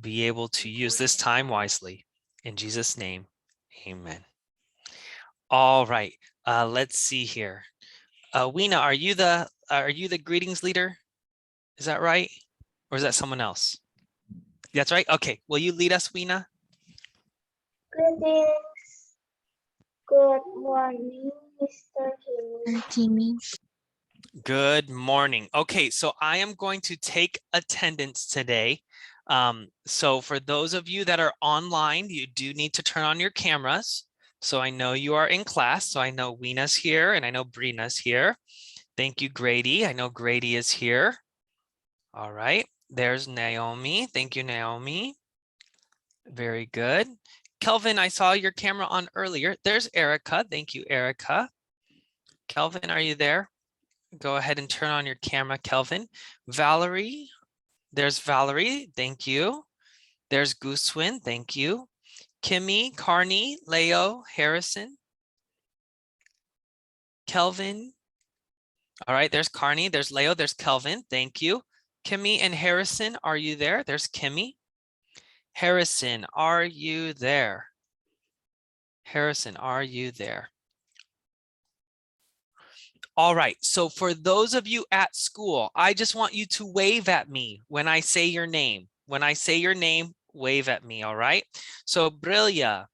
be able to use this time wisely. In Jesus' name, amen. All right, let's see here. Weena, are you the greetings leader? Is that right? Or is that someone else? That's right. Okay, will you lead us, Weena? Greetings. Good morning, Mr. Jimmy. Good morning. Okay, so I am going to take attendance today. So for those of you that are online, you do need to turn on your cameras. So I know you are in class. So I know Weena's here and I know Brina's here. Thank you, Grady. I know Grady is here. All right, there's Naomi. Thank you, Naomi. Very good. Kelvin, I saw your camera on earlier. There's Erica. Thank you, Erica. Kelvin, are you there? Go ahead and turn on your camera, Kelvin. Valerie, there's Valerie. Thank you. There's Goosewin. Thank you. Kimmy, Carney, Leo, Harrison, Kelvin. All right, there's Carney, there's Leo, there's Kelvin. Thank you. Kimmy and Harrison, are you there? There's Kimmy. Harrison, are you there? Harrison, are you there? All right, so for those of you at school, I just want you to wave at me when I say your name. When I say your name, wave at me, all right? So Brillia,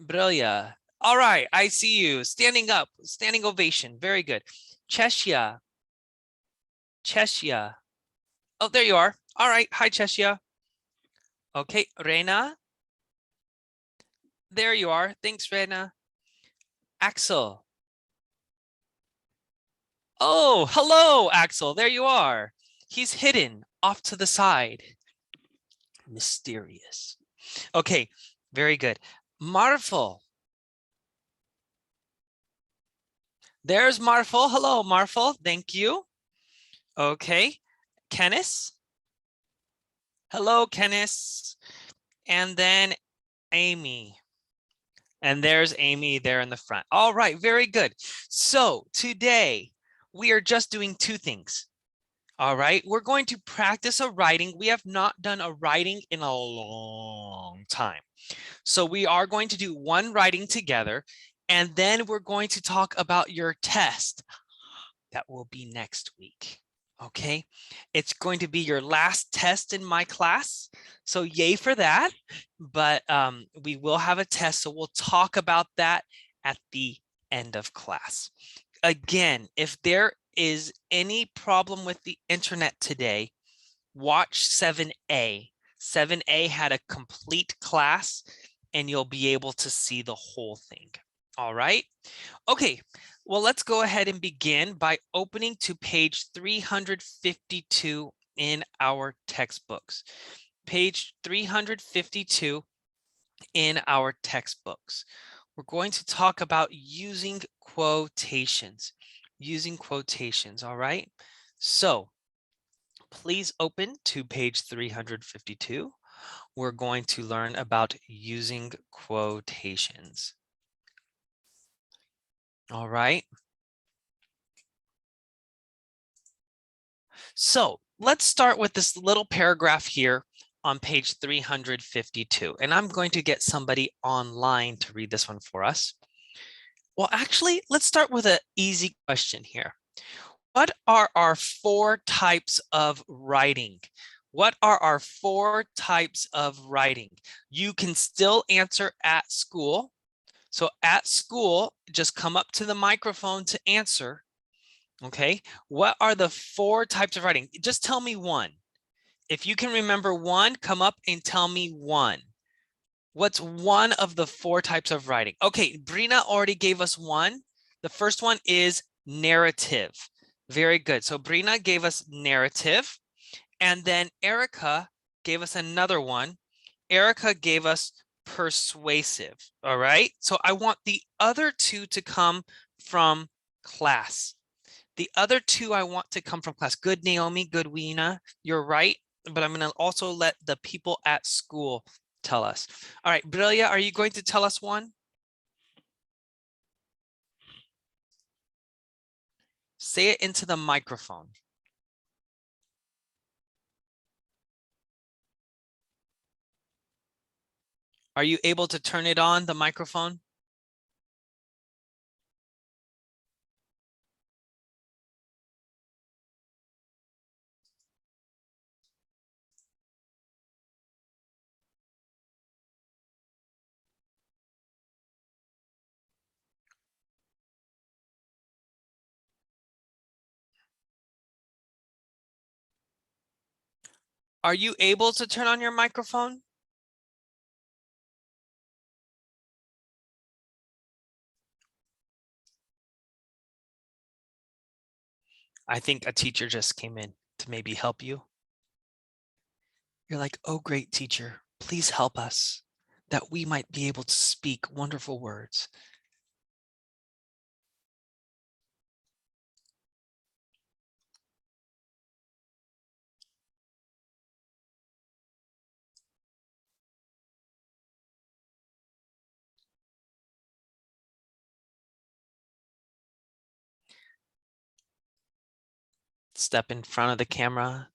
Brillia. All right, I see you. Standing up, standing ovation. Very good. Cheshia, Cheshia. Oh, there you are. All right, hi Cheshia. Okay, Reina. There you are. Thanks, Reina. Axel. Oh, hello, Axel. There you are. He's hidden off to the side. Mysterious. Okay, very good. Marfel. There's Marfel. Hello, Marfel. Thank you. Okay, Kenneth. Hello, Kenneth. And then Amy. And there's Amy there in the front. All right, very good. So today we are just doing two things. All right, we're going to practice a writing. We have not done a writing in a long time. So we are going to do one writing together, and then we're going to talk about your test. That will be next week. Okay, it's going to be your last test in my class. So yay for that. But we will have a test. So we'll talk about that at the end of class. Again, if there is any problem with the internet today, watch 7A. 7A had a complete class and you'll be able to see the whole thing. All right. Okay, well, let's go ahead and begin by opening to page 352 in our textbooks. Page 352 in our textbooks. We're going to talk about using quotations. Using quotations, all right? So please open to page 352. We're going to learn about using quotations. All right. So let's start with this little paragraph here on page 352. And I'm going to get somebody online to read this one for us. Well, actually, let's start with an easy question here. What are our 4 types of writing? What are our 4 types of writing? You can still answer at school. So at school, just come up to the microphone to answer. Okay, what are the 4 types of writing? Just tell me one. If you can remember one, come up and tell me one. What's one of the 4 types of writing? Okay, Brina already gave us one. The first one is narrative. Very good. So Brina gave us narrative. And then Erica gave us another one. Erica gave us persuasive. All right. So I want the other 2 to come from class. The other 2 I want to come from class. Good, Naomi. Good, Weena. You're right. But I'm going to also let the people at school tell us. All right, Brillia, are you going to tell us one? Say it into the microphone. Are you able to turn it on, the microphone? Are you able to turn on your microphone? I think a teacher just came in to maybe help you. You're like, oh, great teacher, please help us that we might be able to speak wonderful words. Step in front of the camera,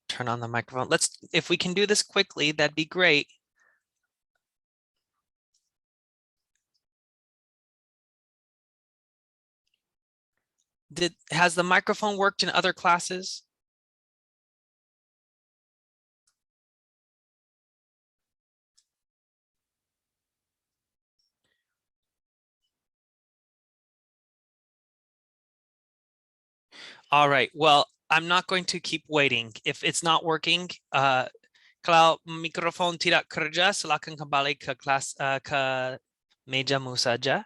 turn on the microphone. If we can do this quickly, that'd be great. Has the microphone worked in other classes? All right, well, I'm not going to keep waiting. If it's not working, kalau mikrofon tidak kerja, silakan kembali ke kelas, ke mejamu saja.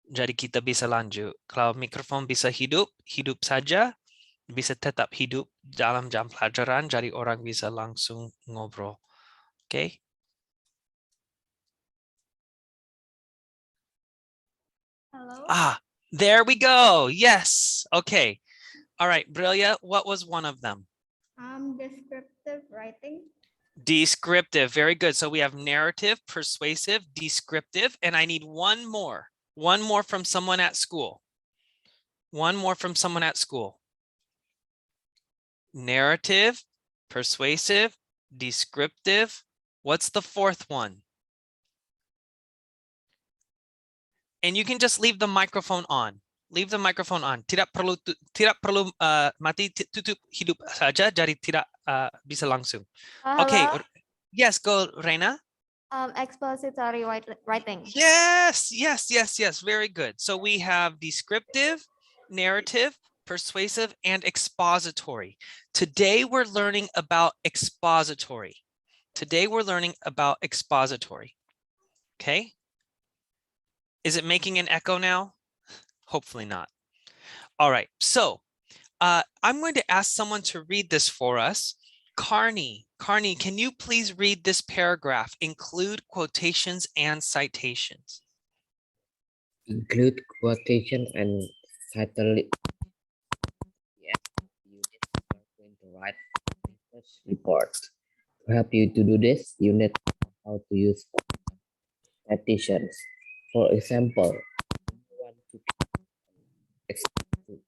Jadi kita bisa lanjut. Kalau mikrofon bisa hidup, hidup saja. Bisa tetap hidup dalam jam pelajaran, jadi orang bisa langsung ngobrol. Okay? Hello. There we go. Yes. Okay. All right, Brillia, what was one of them? Descriptive writing. Descriptive. Very good. So we have narrative, persuasive, descriptive, and I need one more. One more from someone at school. One more from someone at school. Narrative, persuasive, descriptive. What's the fourth one? And you can just leave the microphone on. Leave the microphone on. Tidak perlu mati, tutup hidup saja, jadi tidak bisa langsung. Okay. Yes, go, Reina. Expository writing. Yes. Very good. So we have descriptive, narrative, persuasive, and expository. Today we're learning about expository. Okay. Is it making an echo now? Hopefully not. All right. So I'm going to ask someone to read this for us. Carney, can you please read this paragraph? Include quotations and citations. Include quotation and citation. Yes, you are going to write research report. To help you to do this, you need to know how to use citations. For example, you want to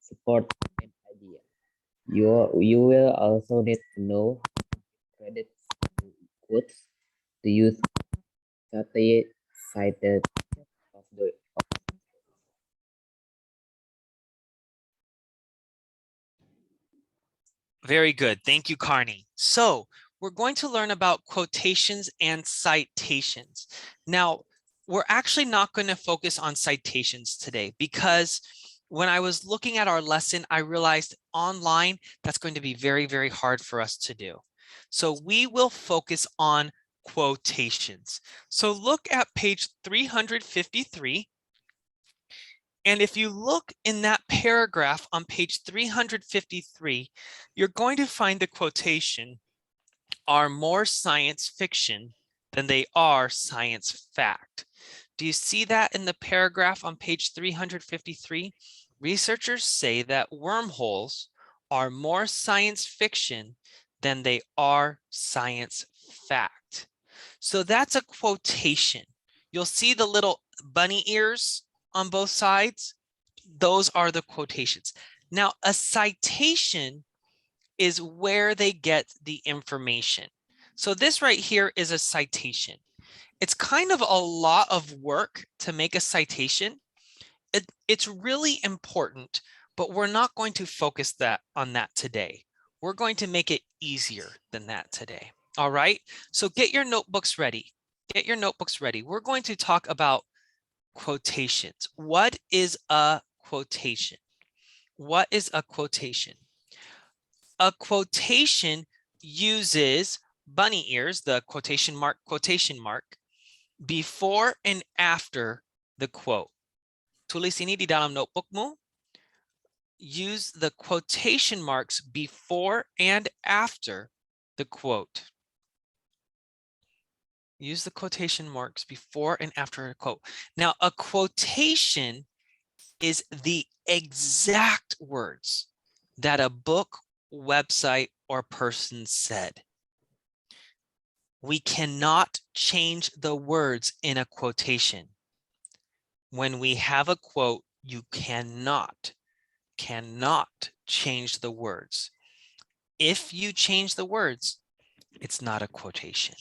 support an idea. You will also need to know credits to quotes to use cited of the. Very good. Thank you, Carney. So we're going to learn about quotations and citations. Now, we're actually not going to focus on citations today because when I was looking at our lesson, I realized online that's going to be very, very hard for us to do. So we will focus on quotations. So look at page 353. And if you look in that paragraph on page 353, you're going to find the quotation, are more science fiction than they are science fact. Do you see that in the paragraph on page 353? Researchers say that wormholes are more science fiction than they are science fact. So that's a quotation. You'll see the little bunny ears on both sides. Those are the quotations. Now, a citation is where they get the information. So this right here is a citation. It's kind of a lot of work to make a citation. It's really important, but we're not going to focus on that today. We're going to make it easier than that today. All right, so get your notebooks ready. Get your notebooks ready. We're going to talk about quotations. What is a quotation? What is a quotation? A quotation uses bunny ears, the quotation mark, before and after the quote. Tulis ini di dalam notebookmu. Use the quotation marks before and after the quote. Use the quotation marks before and after a quote. Now, a quotation is the exact words that a book, website, or person said. We cannot change the words in a quotation. When we have a quote, you cannot change the words. If you change the words, it's not a quotation.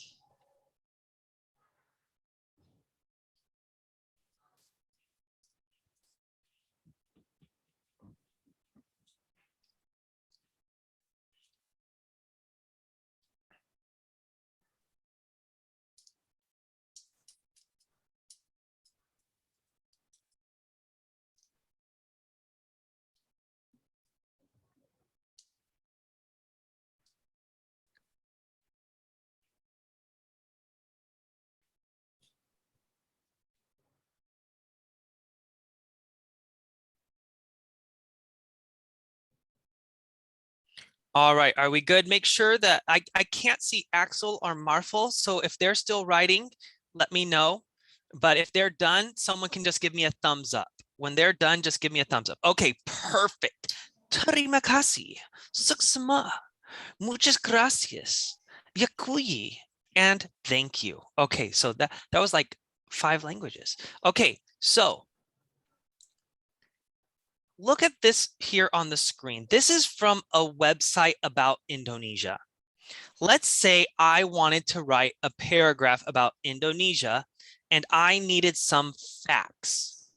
All right, are we good? Make sure that I can't see Axel or Marfel, so if they're still writing, let me know. But if they're done, someone can just give me a thumbs up. When they're done, just give me a thumbs up. Okay, perfect. Terima kasih. Suksema. Muchas gracias. Yakui. And thank you. Okay, so that was like 5 languages. Okay, so look at this here on the screen. This is from a website about Indonesia. Let's say I wanted to write a paragraph about Indonesia and I needed some facts.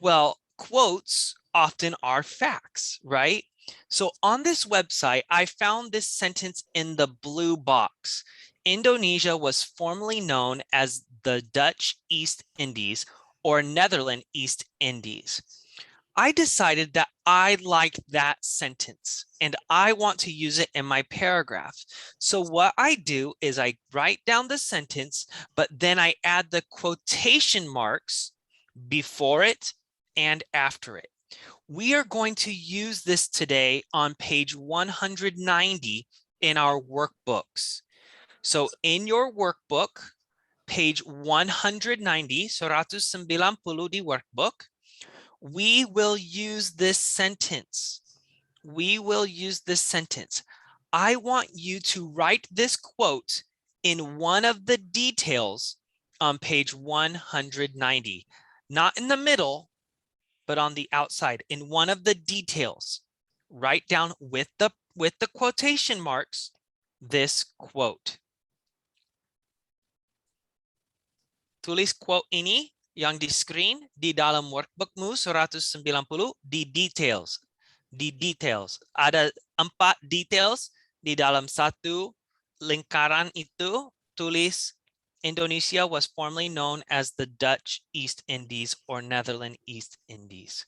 Well, quotes often are facts, right? So on this website, I found this sentence in the blue box. Indonesia was formerly known as the Dutch East Indies or Netherlands East Indies. I decided that I like that sentence and I want to use it in my paragraph. So what I do is I write down the sentence, but then I add the quotation marks before it and after it. We are going to use this today on page 190 in our workbooks. So in your workbook, page 190, 190 di workbook, we will use this sentence. We will use this sentence. I want you to write this quote in one of the details on page 190, not in the middle, but on the outside in one of the details. Write down with the quotation marks this quote. Tulis quote ini yang di screen di dalam workbookmu 190 di details. Di details. Ada 4 details di dalam satu lingkaran itu. Tulis Indonesia was formerly known as the Dutch East Indies or Netherlands East Indies.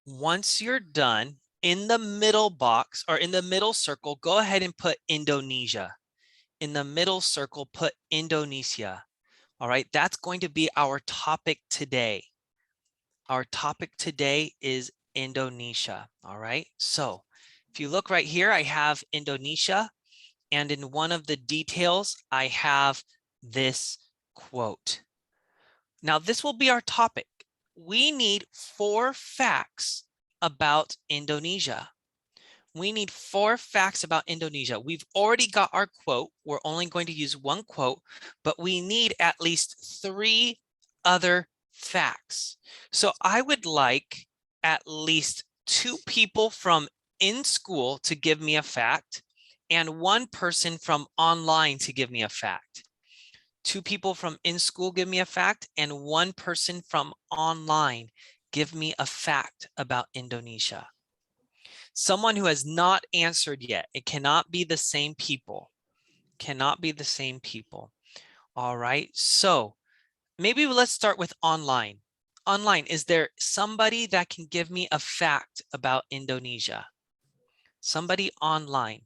Once you're done, in the middle box or in the middle circle, go ahead and put Indonesia. In the middle circle, put Indonesia. All right, that's going to be our topic today. Our topic today is Indonesia. All right, so if you look right here, I have Indonesia, and in one of the details, I have this quote. Now, this will be our topic. We need 4 facts about Indonesia. We need 4 facts about Indonesia. We've already got our quote. We're only going to use one quote, but we need at least 3 other facts. So I would like at least 2 people from in school to give me a fact and 1 person from online to give me a fact. 2 people from in school give me a fact and 1 person from online give me a fact about Indonesia. Someone who has not answered yet. It cannot be the same people. Cannot be the same people. All right, so maybe let's start with online. Online, is there somebody that can give me a fact about Indonesia? Somebody online.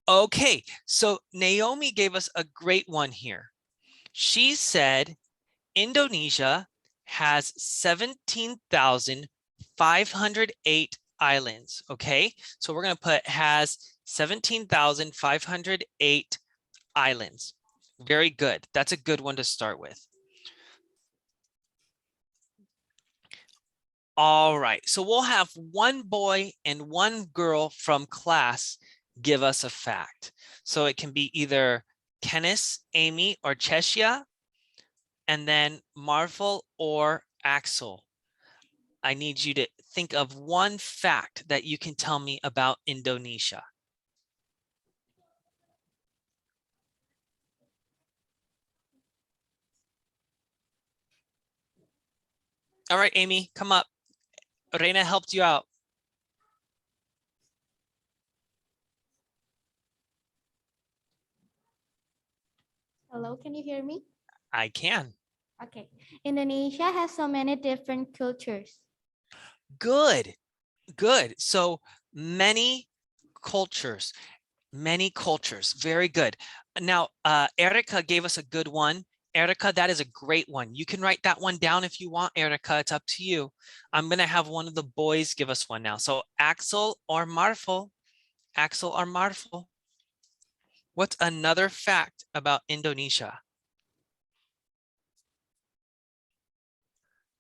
Okay, so Naomi gave us a great one here. She said Indonesia has 17,508 islands. Okay, so we're going to put has 17,508 islands. Very good. That's a good one to start with. All right, so we'll have 1 boy and 1 girl from class give us a fact. So it can be either Kenneth, Amy, or Chesia, and then Marvel or Axel. I need you to think of 1 fact that you can tell me about Indonesia. All right, Amy, come up. Reina helped you out. Hello, can you hear me? I can. Okay. Indonesia has so many different cultures. Good, good. So many cultures, very good. Now, Erica gave us a good one. Erica, that is a great one. You can write that one down if you want, Erica. It's up to you. I'm going to have one of the boys give us one now. So Axel or Marfel? Axel or Marfel? What's another fact about Indonesia?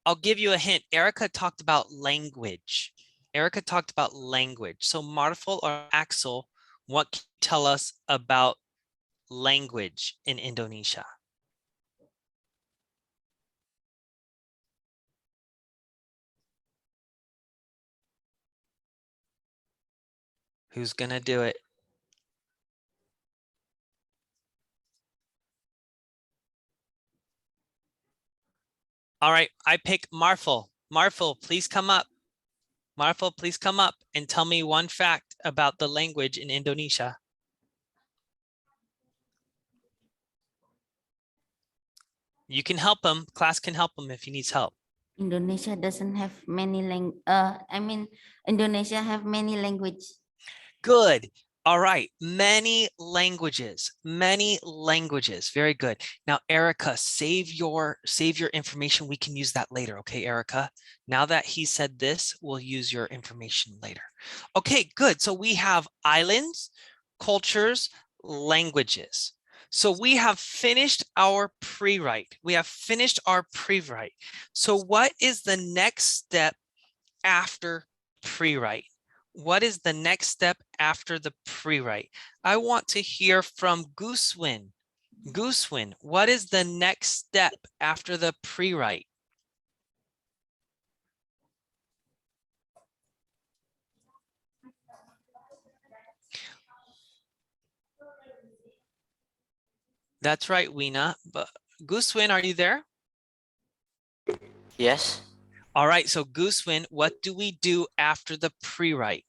I'll give you a hint. Erica talked about language. Erica talked about language. So Marfel or Axel, what can you tell us about language in Indonesia? Who's gonna do it? All right, I pick Marfel. Marfel, please come up. Marfel, please come up and tell me 1 fact about the language in Indonesia. You can help him. Class can help him if he needs help. Indonesia doesn't have many Indonesia have many languages. Good. All right. Many languages. Many languages. Very good. Now, Erica, save your information. We can use that later. Okay, Erica. Now that he said this, we'll use your information later. Okay, good. So we have islands, cultures, languages. So we have finished our pre-write. We have finished our pre-write. So what is the next step after pre-write? What is the next step after the pre-write? I want to hear from Goosewin. Goosewin, what is the next step after the pre-write? That's right, Weena. But Goosewin, are you there? Yes. All right, so Goosewin, what do we do after the pre-write?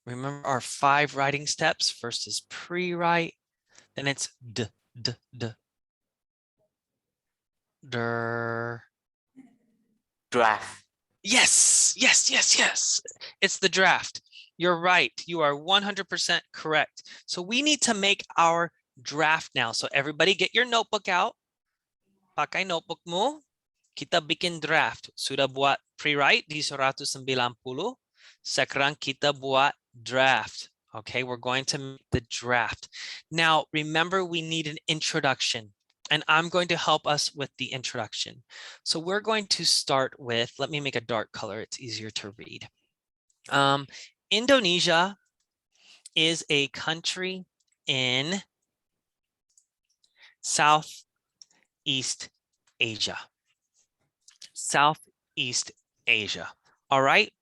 Remember our 5 writing steps. First is pre-write, then it's Draft. Yes, yes, yes, yes. It's the draft. You're right. You are 100% correct. So we need to make our draft now. So everybody get your notebook out. Pakai notebook mo. Kita bikin draft. Sudah buat pre-write di 190. Sekarang kita buat draft. Okay, we're going to make the draft. Now, remember, we need an introduction. And I'm going to help us with the introduction. So we're going to start with, let me make a dark color. It's easier to read. Indonesia is a country in Southeast Asia. Southeast Asia. All right.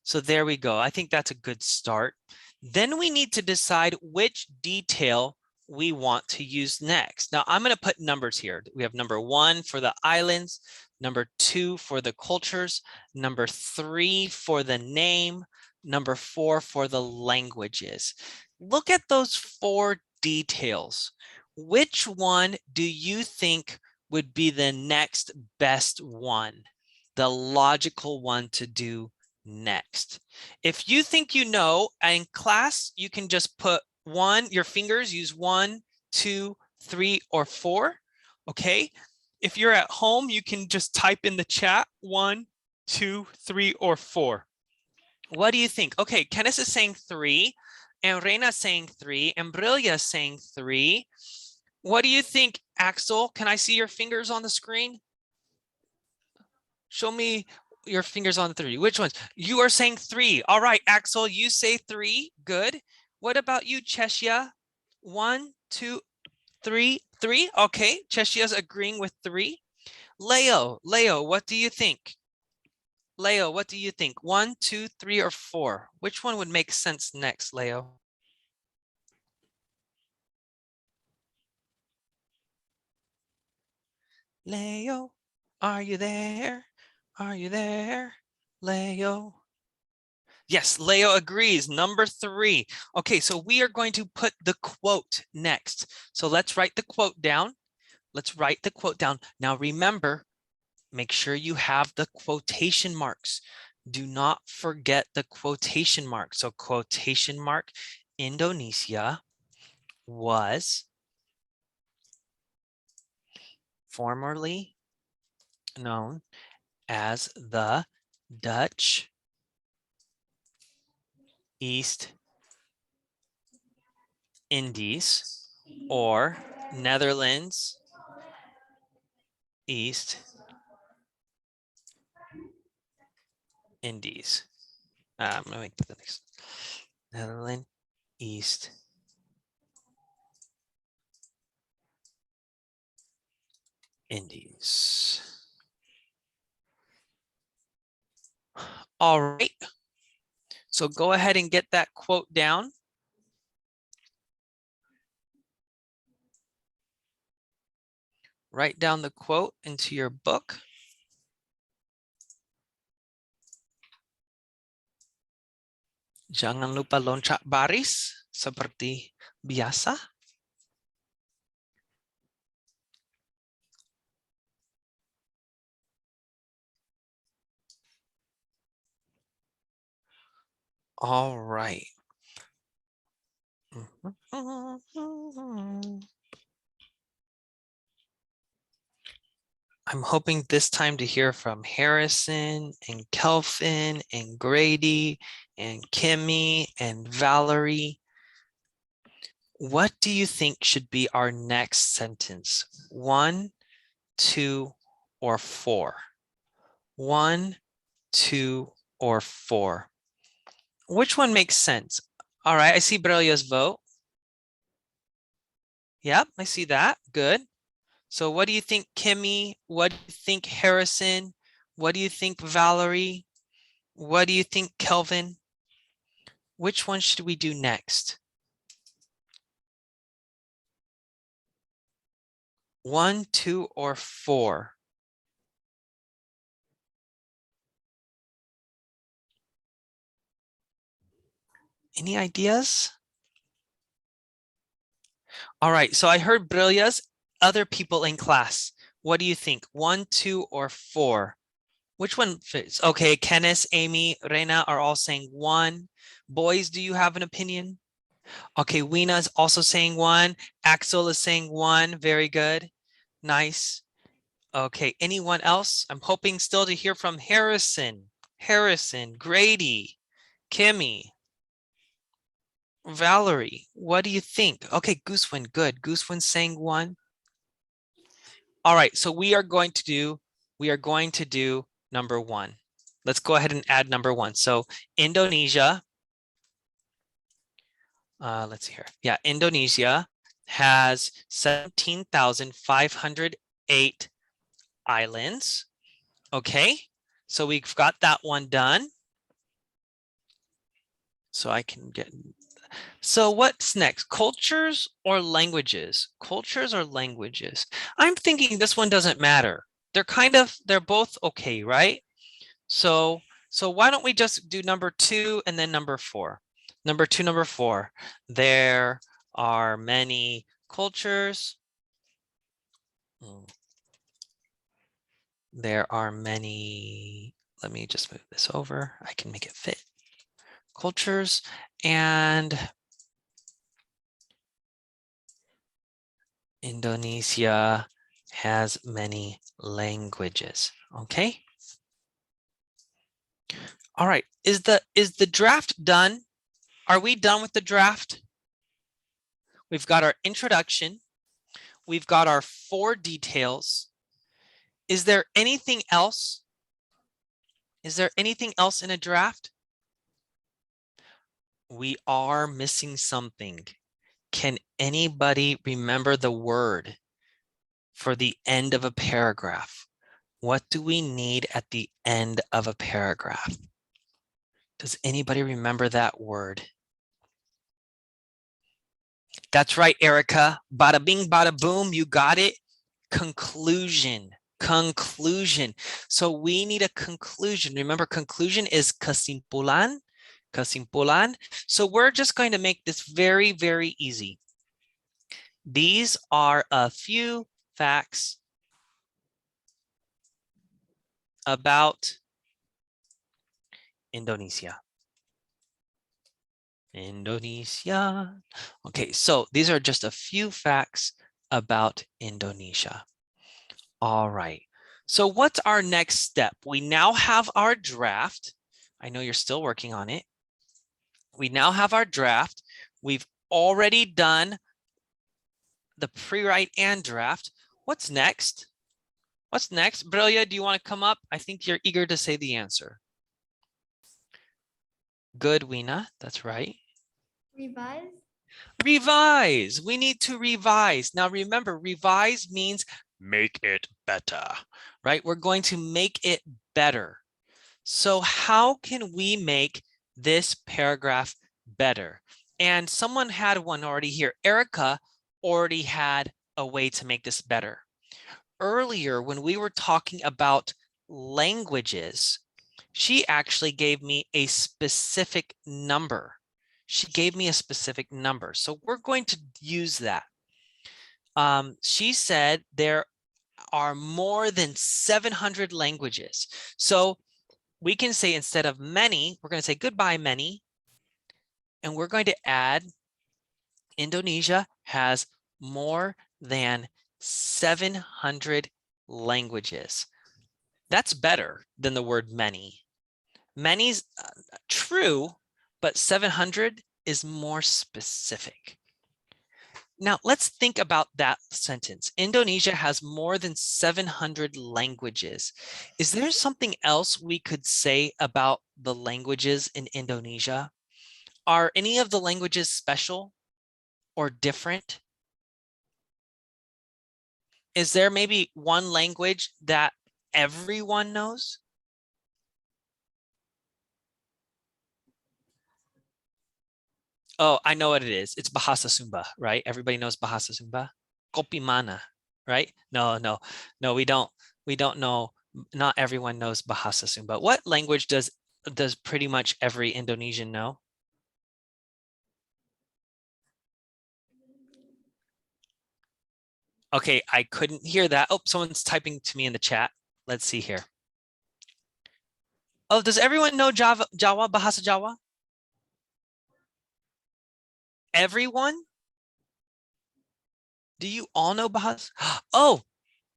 So there we go. I think that's a good start. Then we need to decide which detail we want to use next. Now I'm going to put numbers here. We have number 1 for the islands, number 2 for the cultures, number 3 for the name, number 4 for the languages. Look at those 4 details. Which one do you think would be the next best one, the logical one to do next? If you think you know, in class, you can just put 1, your fingers, use 1, 2, 3, or 4, okay? If you're at home, you can just type in the chat 1, 2, 3, or 4. What do you think? Okay, Kenneth is saying 3, and Reina's saying 3, and Brilia is saying 3. What do you think, Axel? Can I see your fingers on the screen? Show me your fingers on 3. Which ones? You are saying 3. All right, Axel, you say 3. Good. What about you, Chesia? 1, 2, 3, 3. Okay, Chesia's agreeing with 3. Leo, what do you think? Leo, what do you think? 1, 2, 3, or 4? Which one would make sense next, Leo? Leo, are you there? Are you there, Leo? Yes, Leo agrees. Number 3. Okay, so we are going to put the quote next. So let's write the quote down. Let's write the quote down. Now remember, make sure you have the quotation marks. Do not forget the quotation mark. So quotation mark, Indonesia was formerly known as the Dutch East Indies or Netherlands East Indies. I'm going to make the next. Netherlands East Indies. All right. So go ahead and get that quote down. Write down the quote into your book. Jangan lupa loncat baris seperti biasa. All right. I'm hoping this time to hear from Harrison and Kelvin and Grady and Kimmy and Valerie. What do you think should be our next sentence? 1, 2, or 4? 1, 2, or 4? Which one makes sense? All right, I see Brelia's vote. Yep, I see that. Good. So what do you think, Kimmy? What do you think, Harrison? What do you think, Valerie? What do you think, Kelvin? Which one should we do next? 1, 2, or 4? Any ideas? All right, so I heard Brillia's other people in class. What do you think? 1, 2, or 4? Which one fits? Okay, Kenneth, Amy, Reina are all saying 1. Boys, do you have an opinion? Okay, Weena is also saying 1. Axel is saying 1. Very good. Nice. Okay, anyone else? I'm hoping still to hear from Harrison, Grady, Kimmy, Valerie. What do you think? Okay, Goosewin, good. Goosewin saying 1. All right, so we are going to do number 1. Let's go ahead and add number 1. So Indonesia, let's see here. Yeah, Indonesia has 17,508 islands. Okay, so we've got that one done. So I can get, so what's next? Cultures or languages? Cultures or languages? I'm thinking this one doesn't matter. They're both okay, right? So why don't we just do number 2 and then number 4? Number 2, number 4. There are many cultures. There are many, let me just move this over. I can make it fit. Cultures, and Indonesia has many languages. Okay. All right. Is the draft done? Are we done with the draft? We've got our introduction. We've got our 4 details. Is there anything else? Is there anything else in a draft? We are missing something. Can anybody remember the word for the end of a paragraph? What do we need at the end of a paragraph? Does anybody remember that word? That's right, Erica. Bada bing, bada boom, you got it. Conclusion, conclusion. So we need a conclusion. Remember, conclusion is kesimpulan, kesimpulan. So we're just going to make this very, very easy. These are a few facts about Indonesia. Indonesia. Okay, so these are just a few facts about Indonesia. All right, so what's our next step? We now have our draft. I know you're still working on it. We now have our draft. We've already done the pre-write and draft. What's next? What's next? Brilia, do you want to come up? I think you're eager to say the answer. Good, Weena, that's right. Revise. Revise. We need to revise. Now remember, revise means make it better, right? We're going to make it better. So how can we make this paragraph better? And someone had one already here. Erica already had a way to make this better. Earlier, when we were talking about languages, she actually gave me a specific number. She gave me a specific number. So we're going to use that. She said there are more than 700 languages. So we can say, instead of many, we're going to say goodbye many. And we're going to add Indonesia has more than 700 languages. That's better than the word many. Many's true, but 700 is more specific. Now let's think about that sentence. Indonesia has more than 700 languages. Is there something else we could say about the languages in Indonesia? Are any of the languages special or different? Is there maybe one language that everyone knows? Oh, I know what it is. It's Bahasa Sumba, right? Everybody knows Bahasa Sumba. Kopi mana, right? No, we don't. We don't know. Not everyone knows Bahasa Sumba. What language does pretty much every Indonesian know? Okay, I couldn't hear that. Oh, someone's typing to me in the chat. Let's see here. Oh, does everyone know Jawa, Bahasa Jawa? Everyone? Do you all know Bahasa? Oh,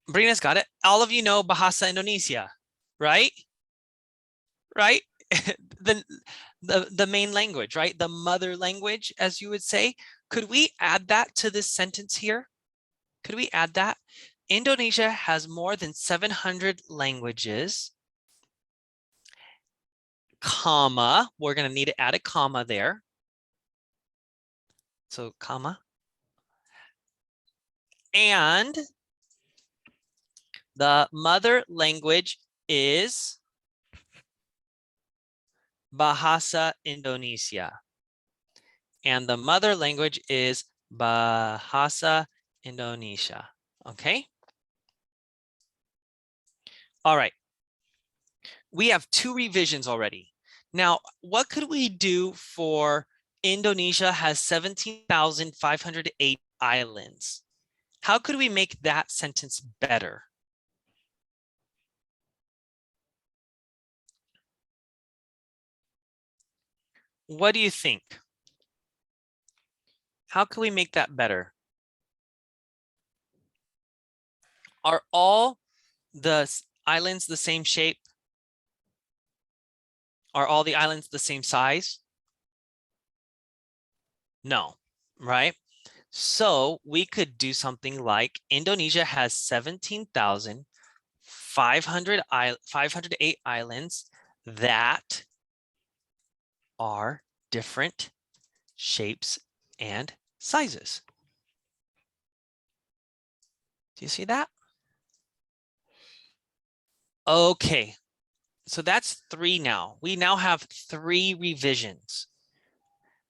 Brina's got it. All of you know Bahasa Indonesia, right? Right? the main language, right? The mother language, as you would say. Could we add that to this sentence here? Could we add that? Indonesia has more than 700 languages, comma, we're going to need to add a comma there. So comma. And the mother language is Bahasa Indonesia. And the mother language is Bahasa Indonesia. Okay. All right. We have 2 revisions already. Now, what could we do for Indonesia has 17,508 islands? How could we make that sentence better? What do you think? How can we make that better? Are all the islands the same shape? Are all the islands the same size? No, right? So we could do something like Indonesia has 17,508 islands that are different shapes and sizes. Do you see that? Okay, so that's 3 now. We now have 3 revisions.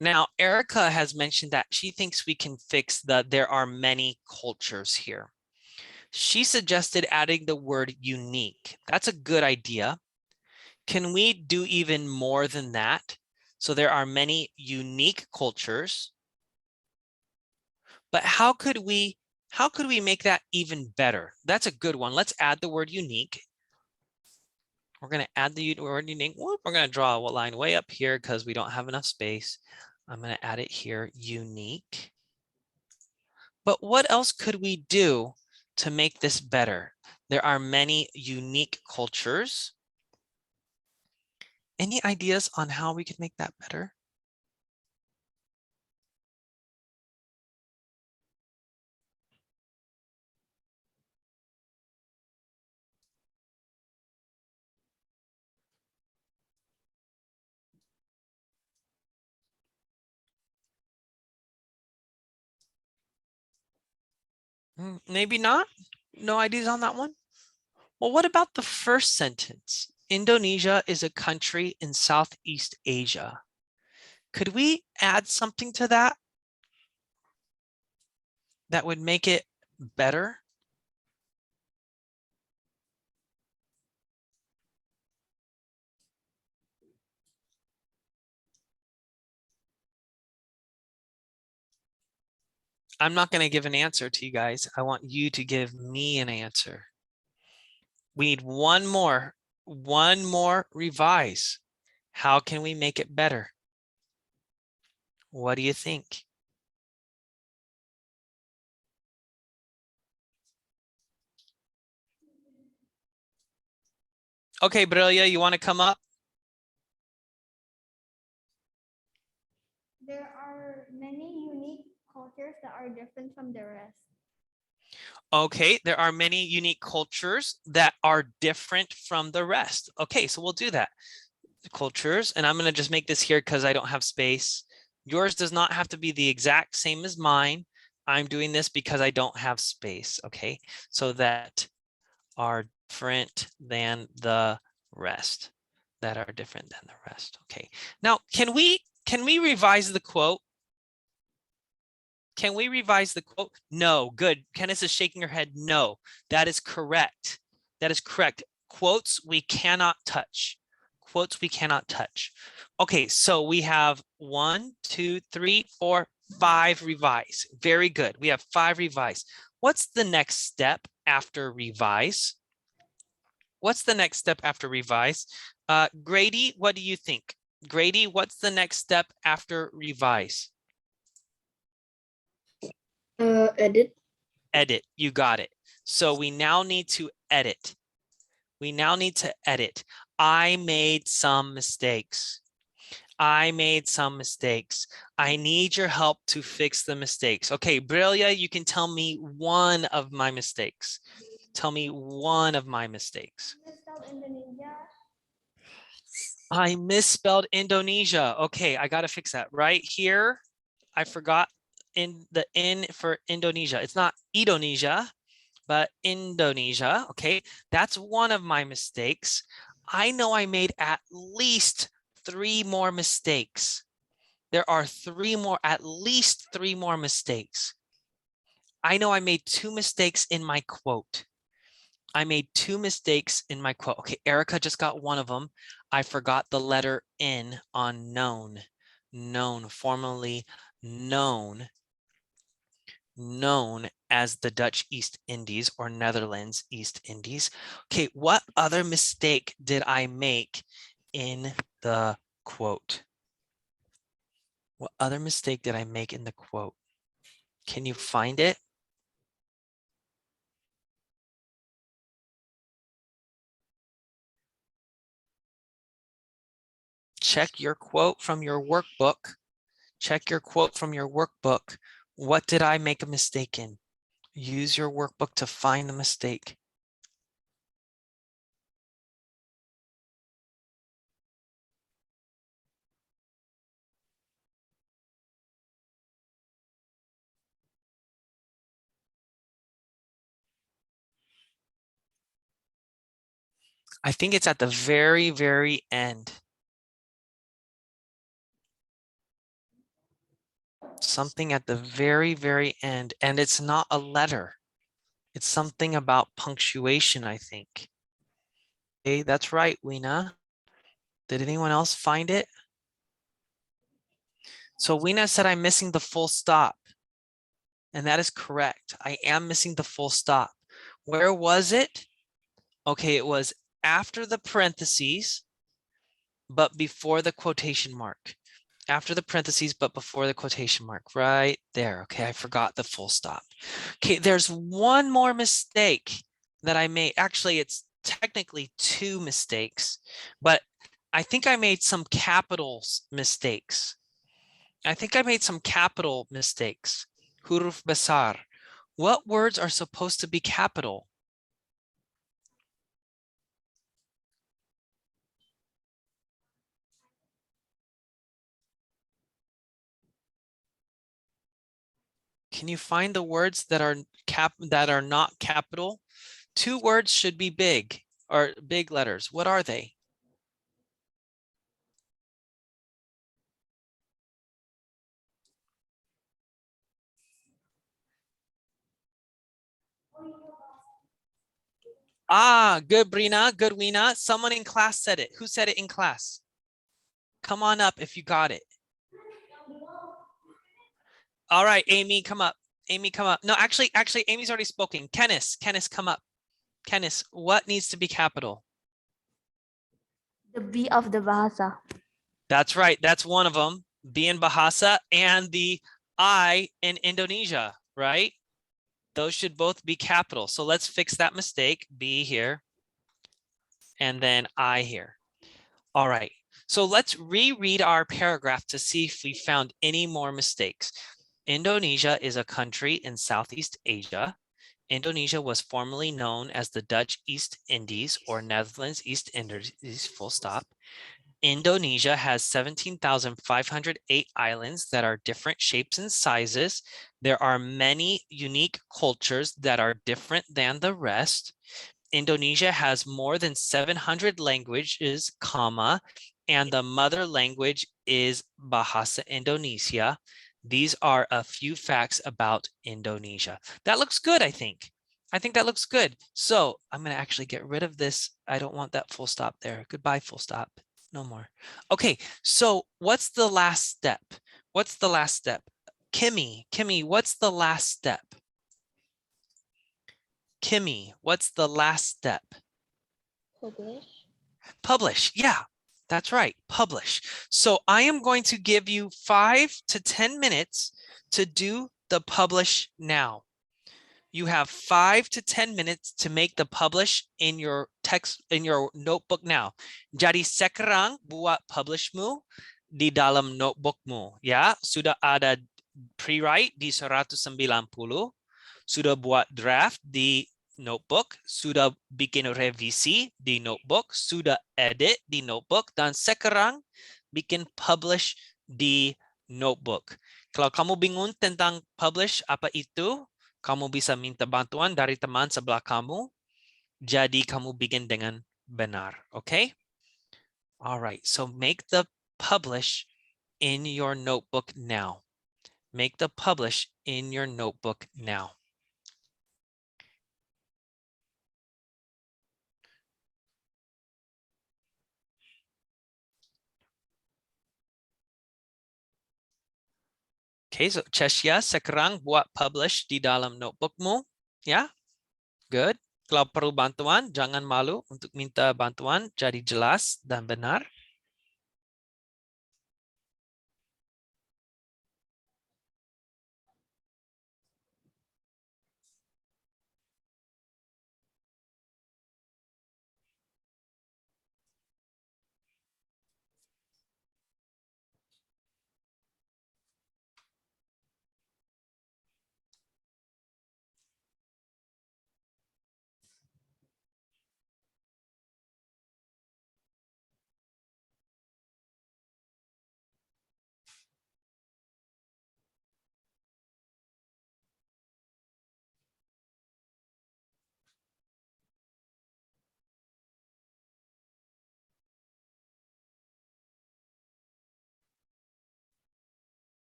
Now, Erica has mentioned that she thinks we can fix the there are many cultures here. She suggested adding the word unique. That's a good idea. Can we do even more than that? So there are many unique cultures. But how could we make that even better? That's a good one. Let's add the word unique. We're going to add the word unique. We're going to draw a line way up here because we don't have enough space. I'm going to add it here, unique. But what else could we do to make this better? There are many unique cultures. Any ideas on how we could make that better? Maybe not. No ideas on that one? Well, what about the first sentence? Indonesia is a country in Southeast Asia. Could we add something to that that would make it better? I'm not going to give an answer to you guys. I want you to give me an answer. We need one more revise. How can we make it better? What do you think? Okay, Brilia, you want to come up? There are many unique cultures that are different from the rest. Okay, there are many unique cultures that are different from the rest. Okay, so we'll do that. Cultures, and I'm going to just make this here because I don't have space. Yours does not have to be the exact same as mine. I'm doing this because I don't have space. Okay, so that are different than the rest. That are different than the rest. Okay, now can we revise the quote? Can we revise the quote? No, good. Candice is shaking her head. No, that is correct. That is correct. Quotes we cannot touch. Quotes we cannot touch. Okay, so we have 1, 2, 3, 4, 5 revise. Very good. We have 5 revise. What's the next step after revise? What's the next step after revise? Grady, what do you think? Grady, what's the next step after revise? Edit. Edit, you got it. So we now need to edit. We now need to edit. I made some mistakes. I made some mistakes. I need your help to fix the mistakes. Okay, Brillia, you can tell me one of my mistakes. Tell me one of my mistakes. I misspelled Indonesia. Okay, I got to fix that. Right here, I forgot in the N for Indonesia. It's not Indonesia, but Indonesia. Okay, that's one of my mistakes. I know I made at least 3 more mistakes. There are at least three more mistakes. I know I made 2 mistakes in my quote. I made 2 mistakes in my quote. Okay, Erica just got one of them. I forgot the letter N on known. Known, formerly known as the Dutch East Indies or Netherlands East Indies. Okay, what other mistake did I make in the quote? What other mistake did I make in the quote? Can you find it? Check your quote from your workbook. Check your quote from your workbook. What did I make a mistake in? Use your workbook to find the mistake. I think it's at the very, very end. Something at the very, very end. And it's not a letter. It's something about punctuation, I think. Okay, that's right, Weena. Did anyone else find it? So Weena said I'm missing the full stop. And that is correct. I am missing the full stop. Where was it? Okay, it was after the parentheses, but before the quotation mark. After the parentheses, but before the quotation mark, right there. Okay, I forgot the full stop. Okay, there's one more mistake that I made. Actually, it's technically 2 mistakes, but I think I made some capitals mistakes. I think I made some capital mistakes. Huruf besar. What words are supposed to be capital? Can you find the words that are not capital? 2 words should be big or big letters. What are they? Ah, good, Brina. Good, Weena. Someone in class said it. Who said it in class? Come on up if you got it. All right, Amy, come up. Amy, come up. No, actually, Amy's already spoken. Kenneth, come up. Kenneth, what needs to be capital? The B of the Bahasa. That's right. That's one of them. B in Bahasa and the I in Indonesia, right? Those should both be capital. So let's fix that mistake. B here and then I here. All right. So let's reread our paragraph to see if we found any more mistakes. Indonesia is a country in Southeast Asia. Indonesia was formerly known as the Dutch East Indies or Netherlands East Indies, full stop. Indonesia has 17,508 islands that are different shapes and sizes. There are many unique cultures that are different than the rest. Indonesia has more than 700 languages, comma, and the mother language is Bahasa Indonesia. These are a few facts about Indonesia. That looks good, I think. I think that looks good. So I'm going to actually get rid of this. I don't want that full stop there. Goodbye, full stop. No more. Okay, so what's the last step? What's the last step? Kimmy, what's the last step? Kimmy, what's the last step? Publish. Publish. Yeah, that's right. Publish. So I am going to give you 5 to 10 minutes to do the publish now. You have 5 to 10 minutes to make the publish in your text, in your notebook now. Jadi sekarang buat publishmu di dalam notebookmu. Ya, sudah ada pre-write di 190, sudah buat draft di notebook, sudah bikin revisi di notebook, sudah edit di notebook, dan sekarang bikin publish di notebook. Kalau kamu bingung tentang publish apa itu, kamu bisa minta bantuan dari teman sebelah kamu. Jadi kamu bikin dengan benar, okay? All right, so make the publish in your notebook now. Make the publish in your notebook now. Okay, so Cheshia, sekarang buat publish di dalam notebookmu. Ya, good. Kalau perlu bantuan, jangan malu untuk minta bantuan, jadi jelas dan benar.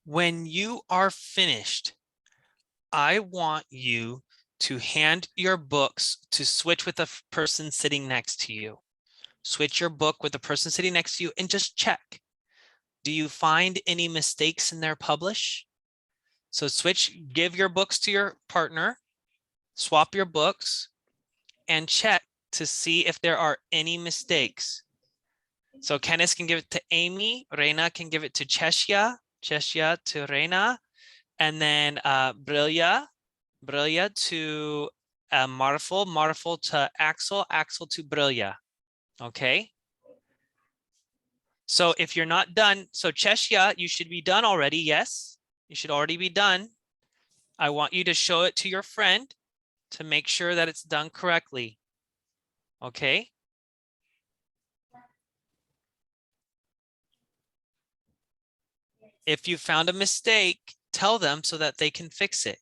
When you are finished, I want you to hand your books to switch with the person sitting next to you. Switch your book with the person sitting next to you and just check. Do you find any mistakes in their publish? So switch, give your books to your partner, swap your books, and check to see if there are any mistakes. So Kenneth can give it to Amy, Reina can give it to Cheshia, Cheshia to Reina, and then Brillia to Marful to Axel, Axel to Brillia. Okay. So if you're not done, so Cheshia, you should be done already. Yes, you should already be done. I want you to show it to your friend to make sure that it's done correctly. Okay. If you found a mistake, tell them so that they can fix it.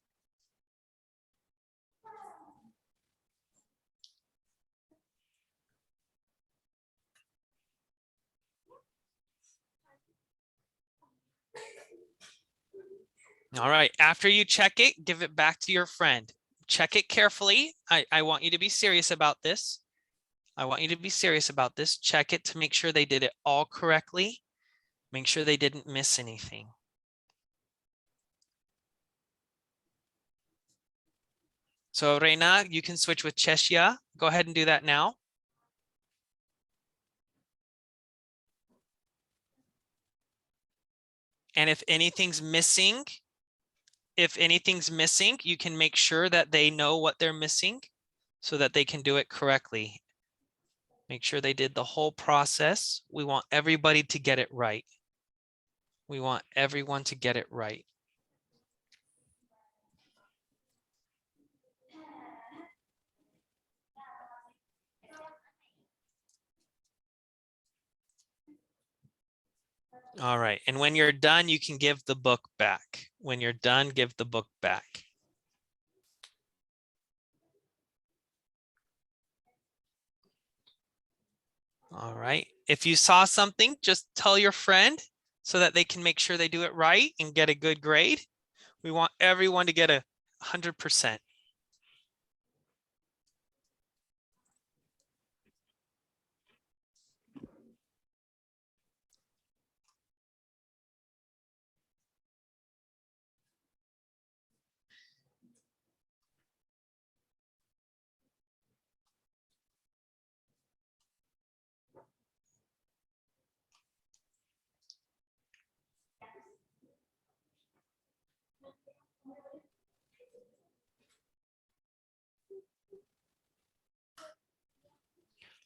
All right, after you check it, give it back to your friend. Check it carefully. I want you to be serious about this. I want you to be serious about this. Check it to make sure they did it all correctly. Make sure they didn't miss anything. So Reina, you can switch with Cheshia. Go ahead and do that now. And if anything's missing, you can make sure that they know what they're missing so that they can do it correctly. Make sure they did the whole process. We want everybody to get it right. We want everyone to get it right. All right, and when you're done, you can give the book back. When you're done, give the book back. All right, if you saw something, just tell your friend so that they can make sure they do it right and get a good grade. We want everyone to get 100%.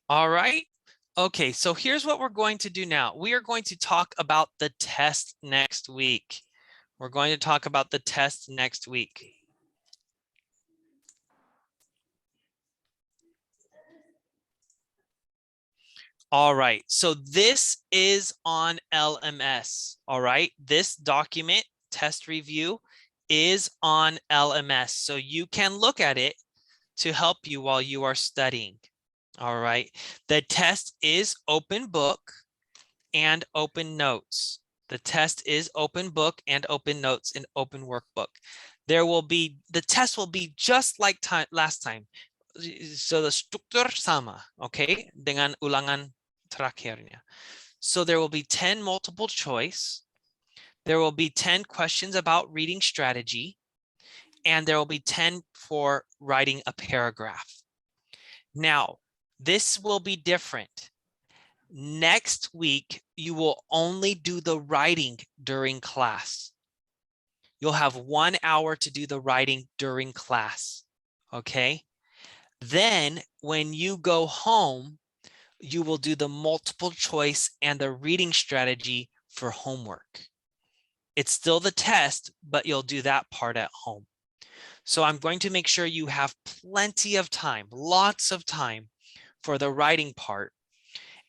All right. Okay, so here's what we're going to do now. We are going to talk about the test next week. We're going to talk about the test next week. All right, so this is on LMS. All right, this document, test review, is on LMS. So you can look at it to help you while you are studying. All right, the test is open book and open notes. The test is open book and open notes and open workbook. The test will be just like last time. So the struktur sama, okay, dengan ulangan terakhirnya. So there will be 10 multiple choice. There will be 10 questions about reading strategy. And there will be 10 for writing a paragraph. Now, this will be different. Next week, you will only do the writing during class. You'll have 1 hour to do the writing during class, okay? Then when you go home, you will do the multiple choice and the reading strategy for homework. It's still the test, but you'll do that part at home. So I'm going to make sure you have plenty of time, lots of time for the writing part.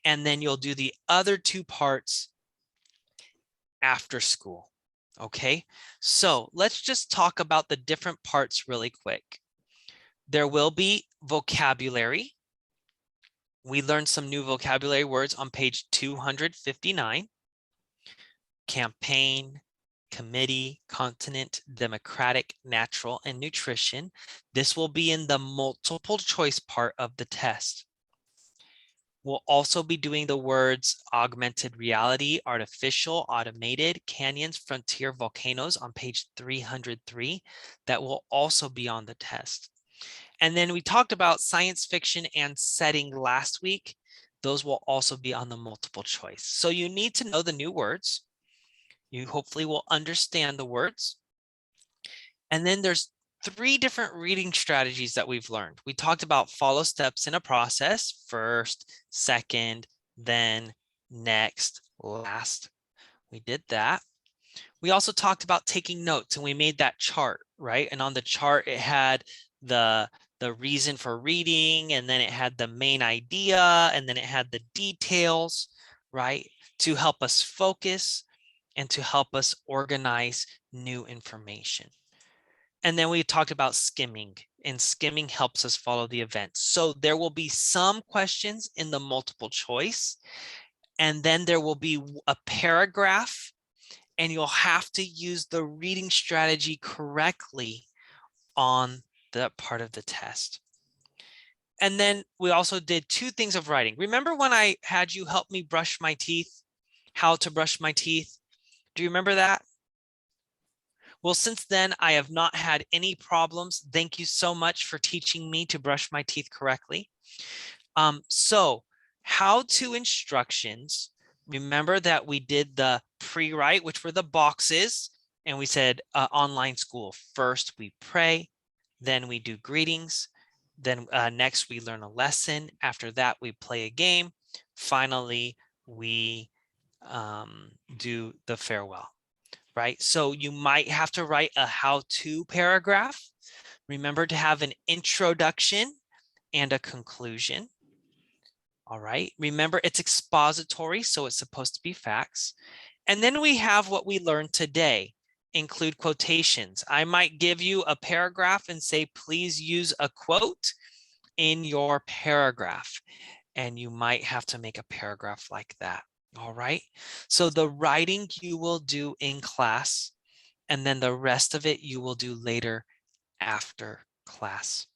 And then you'll do the other 2 parts after school. Okay, so let's just talk about the different parts really quick. There will be vocabulary. We learned some new vocabulary words on page 259. Campaign, committee, continent, democratic, natural, and nutrition. This will be in the multiple choice part of the test. We'll also be doing the words augmented reality, artificial, automated, canyons, frontier, volcanoes on page 303. That will also be on the test. And then we talked about science fiction and setting last week. Those will also be on the multiple choice. So you need to know the new words. You hopefully will understand the words. And then there's 3 different reading strategies that we've learned. We talked about follow steps in a process, first, second, then, next, last. We did that. We also talked about taking notes, and we made that chart, right? And on the chart, it had the reason for reading, and then it had the main idea, and then it had the details, right? To help us focus and to help us organize new information. And then we talked about skimming, and skimming helps us follow the events. So there will be some questions in the multiple choice, and then there will be a paragraph, and you'll have to use the reading strategy correctly on that part of the test. And then we also did 2 things of writing. Remember when I had you help me brush my teeth, how to brush my teeth? Do you remember that? Well, since then, I have not had any problems. Thank you so much for teaching me to brush my teeth correctly. So how-to instructions, remember that we did the pre-write, which were the boxes, and we said online school. First, we pray, then we do greetings, then next we learn a lesson. After that, we play a game. Finally, we do the farewell. Right? So you might have to write a how-to paragraph. Remember to have an introduction and a conclusion. All right. Remember it's expository, so it's supposed to be facts. And then we have what we learned today. Include quotations. I might give you a paragraph and say, please use a quote in your paragraph. And you might have to make a paragraph like that. All right. So the writing you will do in class, and then the rest of it you will do later after class.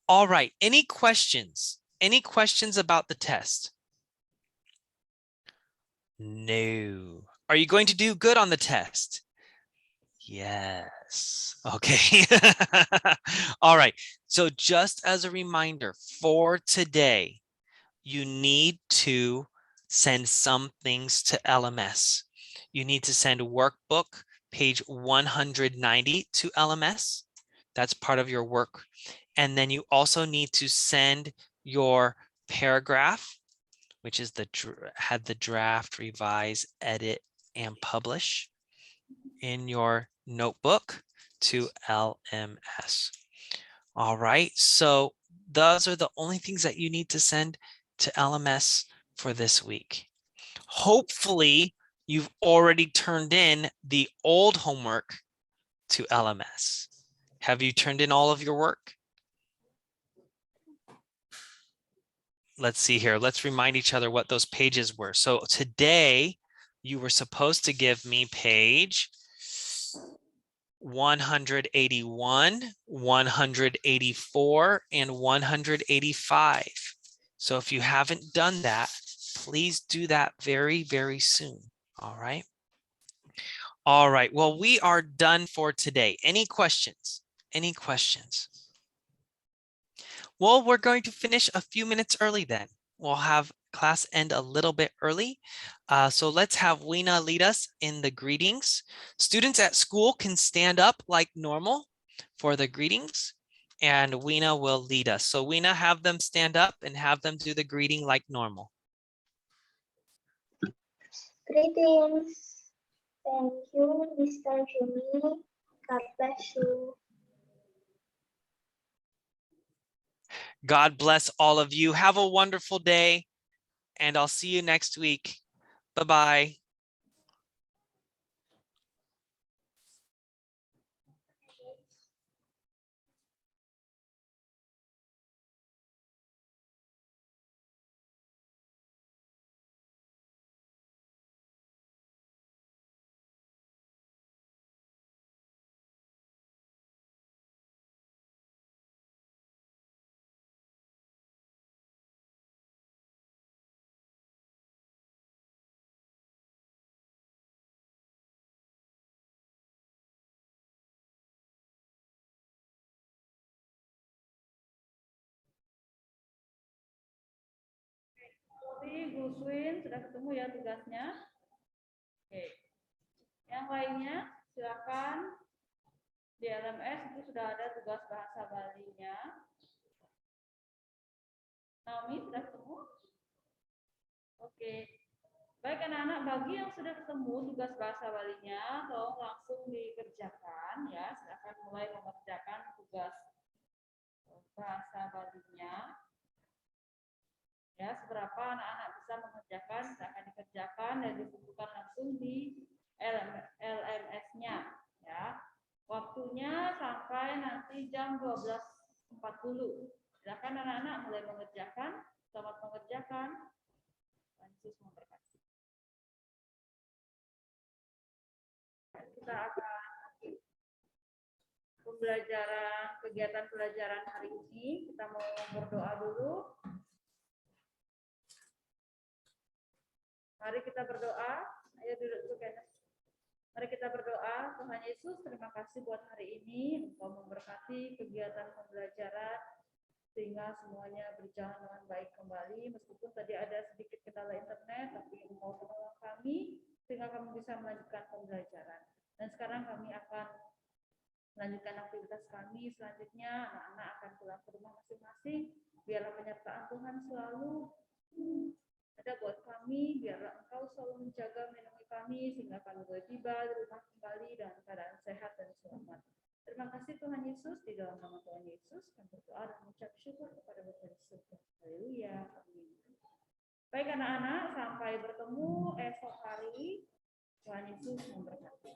All right. Any questions? Any questions about the test? No. Are you going to do good on the test? Yes. Okay. All right. So just as a reminder for today, you need to send some things to LMS. You need to send workbook page 190 to LMS. That's part of your work. And then you also need to send your paragraph, which is had the draft, revise, edit, and publish in your notebook to LMS. All right, so those are the only things that you need to send to LMS for this week. Hopefully, you've already turned in the old homework to LMS. Have you turned in all of your work? Let's see here. Let's remind each other what those pages were. So today, you were supposed to give me page 181, 184, and 185. So if you haven't done that, please do that very, very soon. All right. All right. Well, we are done for today. Any questions? Any questions? Well, we're going to finish a few minutes early then. We'll have class end a little bit early. So let's have Weena lead us in the greetings. Students at school can stand up like normal for the greetings, and Weena will lead us. So Weena, have them stand up and have them do the greeting like normal. Greetings. Thank you, Mr. Jimmy. God bless you. God bless all of you. Have a wonderful day, and I'll see you next week. Bye-bye. Bu Swin sudah ketemu ya tugasnya. Oke. Yang lainnya silakan. Di LMS itu sudah ada tugas bahasa Balinya. Naomi sudah ketemu? Oke. Baik anak-anak, bagi yang sudah ketemu tugas bahasa Balinya, tolong langsung dikerjakan ya. Silakan mulai mengerjakan tugas bahasa Balinya. Ya, seberapa anak-anak bisa mengerjakan, silakan dikerjakan dan ditentukan langsung di LMS-nya ya. Waktunya sampai nanti jam 12.40. Silakan anak-anak mulai mengerjakan. Selamat mengerjakan. Yesus memberkati. Kita akan kegiatan pelajaran hari ini. Kita mau berdoa dulu. Mari kita berdoa. Ayo duduk dulu, Kelas. Mari kita berdoa. Tuhan Yesus, terima kasih buat hari ini. Engkau memberkati kegiatan pembelajaran sehingga semuanya berjalan dengan baik kembali. Meskipun tadi ada sedikit kendala internet, tapi Engkau menolong kami sehingga kami bisa melanjutkan pembelajaran. Dan sekarang kami akan melanjutkan aktivitas kami. Selanjutnya anak-anak akan pulang ke rumah masing-masing. Biarlah penyertaan Tuhan selalu ada buat kami, biarlah Engkau selalu menjaga melindungi kami sehingga kami boleh tiba di rumah kembali dalam keadaan sehat dan selamat. Terima kasih Tuhan Yesus, di dalam nama Tuhan Yesus kami berdoa dan mengucap syukur kepada Bapa di surga. Haleluya. Amin. Baik anak-anak, sampai bertemu esok hari. Tuhan Yesus memberkati.